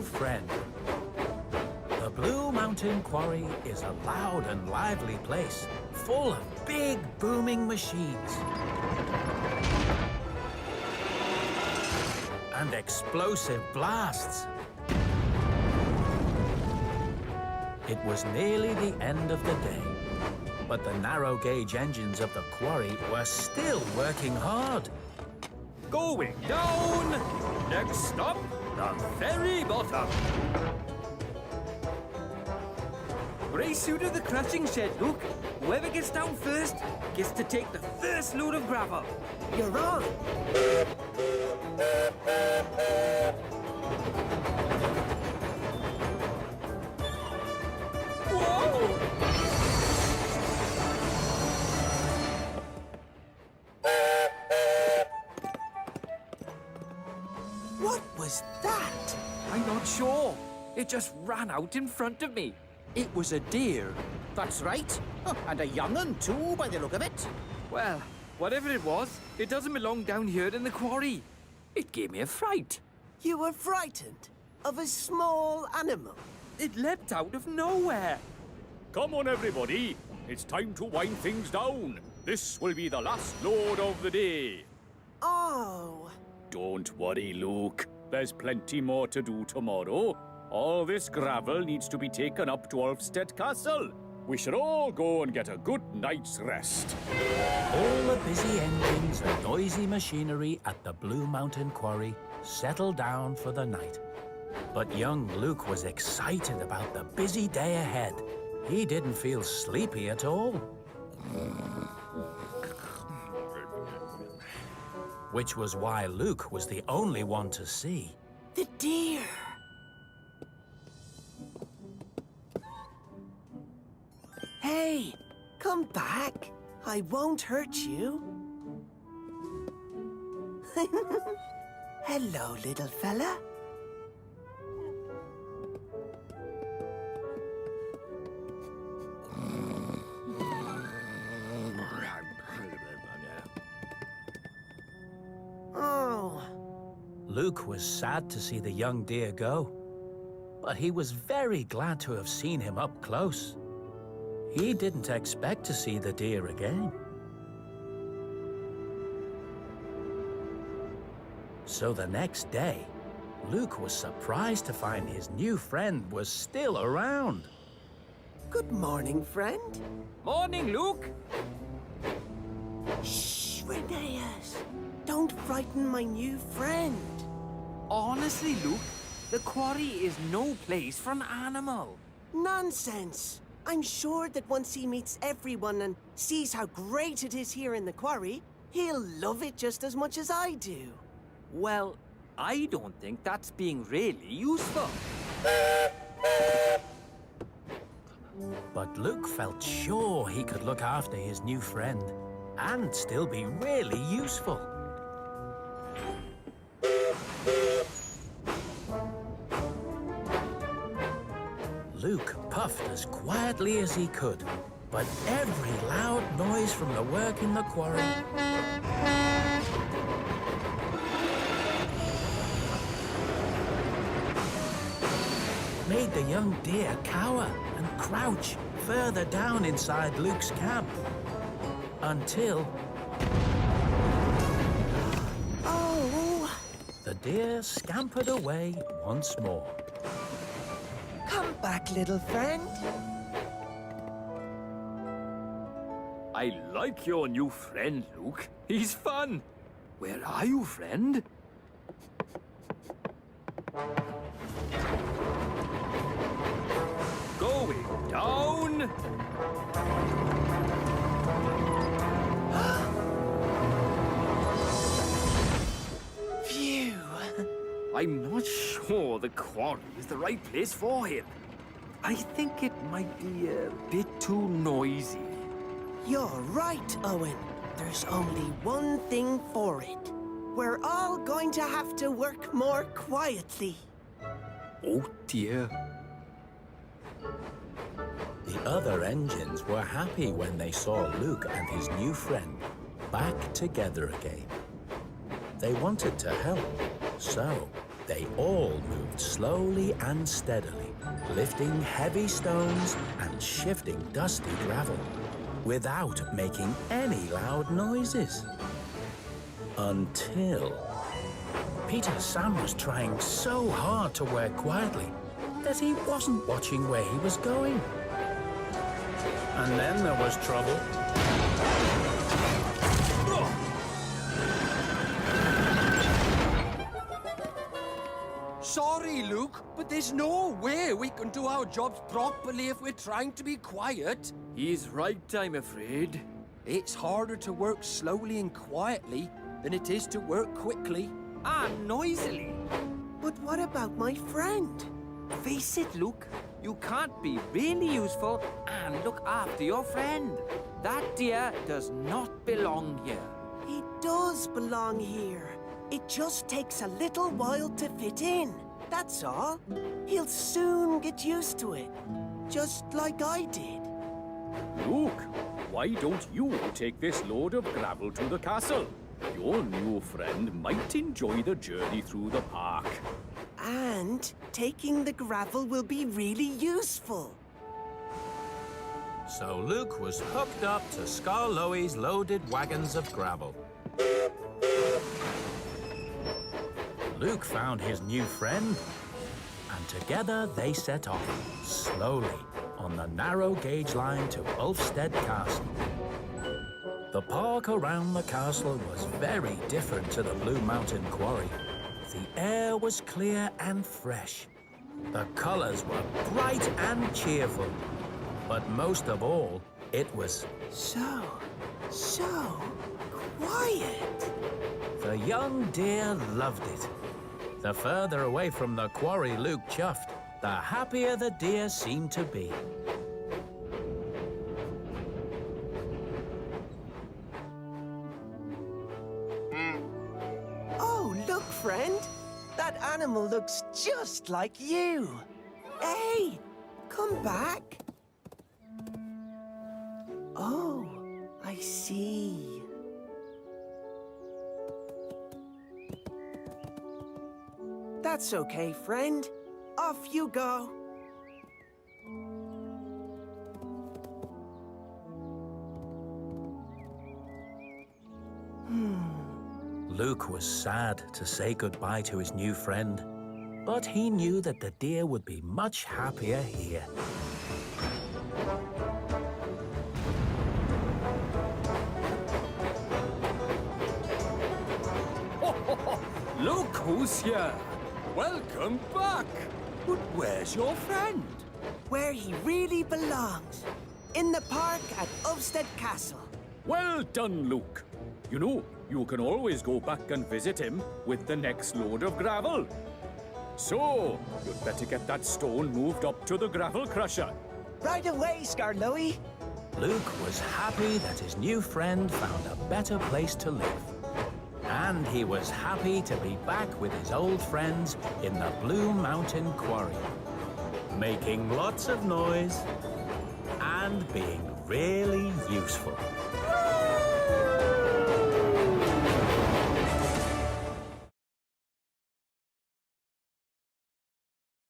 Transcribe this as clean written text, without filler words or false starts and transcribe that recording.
friend. The Blue Mountain Quarry is a loud and lively place, full of big booming machines and explosive blasts. It was nearly the end of the day, but the narrow-gauge engines of the quarry were still working hard. Going down! Next stop, the ferry bottom. Race you to the crushing shed, Luke. Whoever gets down first gets to take the first load of gravel. You're on. Whoa! What was that? I'm not sure. It just ran out in front of me. It was a deer. That's right. Oh, and a young un too, by the look of it. Well, whatever it was, it doesn't belong down here in the quarry. It gave me a fright. You were frightened of a small animal. It leapt out of nowhere. Come on, everybody. It's time to wind things down. This will be the last load of the day. Oh. Don't worry, Luke. There's plenty more to do tomorrow. All this gravel needs to be taken up to Ulfstead Castle. We should all go and get a good night's rest. All the busy engines and noisy machinery at the Blue Mountain Quarry settled down for the night. But young Luke was excited about the busy day ahead. He didn't feel sleepy at all. Which was why Luke was the only one to see The deer. Hey, come back. I won't hurt you. Hello, little fella. Oh. Luke was sad to see the young deer go, but he was very glad to have seen him up close. He didn't expect to see the deer again. So the next day, Luke was surprised to find his new friend was still around. Good morning, friend. Morning, Luke. Shh, Rheneas. Don't frighten my new friend. Honestly, Luke, the quarry is no place for an animal. Nonsense. I'm sure that once he meets everyone and sees how great it is here in the quarry, he'll love it just as much as I do. Well, I don't think that's being really useful. But Luke felt sure he could look after his new friend and still be really useful. Luke puffed as quietly as he could, but every loud noise from the work in the quarry made the young deer cower and crouch further down inside Luke's camp. Until Oh! the deer scampered away once more. Come back, little friend. I like your new friend, Luke. He's fun. Where are you, friend? Going down. Phew. I'm not sure the quarry is the right place for him. I think it might be a bit too noisy. You're right, Owen. There's only one thing for it. We're all going to have to work more quietly. Oh dear. The other engines were happy when they saw Luke and his new friend back together again. They wanted to help, so They all moved slowly and steadily, lifting heavy stones and shifting dusty gravel, without making any loud noises. Until Peter Sam was trying so hard to work quietly that he wasn't watching where he was going. And then there was trouble. Sorry, Luke, but there's no way we can do our jobs properly if we're trying to be quiet. He's right, I'm afraid. It's harder to work slowly and quietly than it is to work quickly and noisily. But what about my friend? Face it, Luke. You can't be really useful and look after your friend. That deer does not belong here. He does belong here. It just takes a little while to fit in. That's all. He'll soon get used to it. Just like I did. Luke, why don't you take this load of gravel to the castle? Your new friend might enjoy the journey through the park. And taking the gravel will be really useful. So Luke was hooked up to Skarloey's loaded wagons of gravel. Luke found his new friend, and together they set off, slowly, on the narrow gauge line to Ulfstead Castle. The park around the castle was very different to the Blue Mountain Quarry. The air was clear and fresh. The colors were bright and cheerful. But most of all, it was So quiet. the young deer loved it. The further away from the quarry Luke chuffed, the happier the deer seemed to be. Oh, look, friend. That animal looks just like you. Hey, come back. Oh, I see. That's okay, friend. Off you go. Luke was sad to say goodbye to his new friend, but he knew that the deer would be much happier here. Look who's here. Welcome back. But where's your friend? Where he really belongs. In the park at Ulfstead Castle. Well done, Luke. You know, you can always go back and visit him with the next load of gravel. So, you'd better get that stone moved up to the gravel crusher. Right away, Skarloey. Luke was happy that his new friend found a better place to live. And he was happy to be back with his old friends in the Blue Mountain Quarry, making lots of noise and being really useful.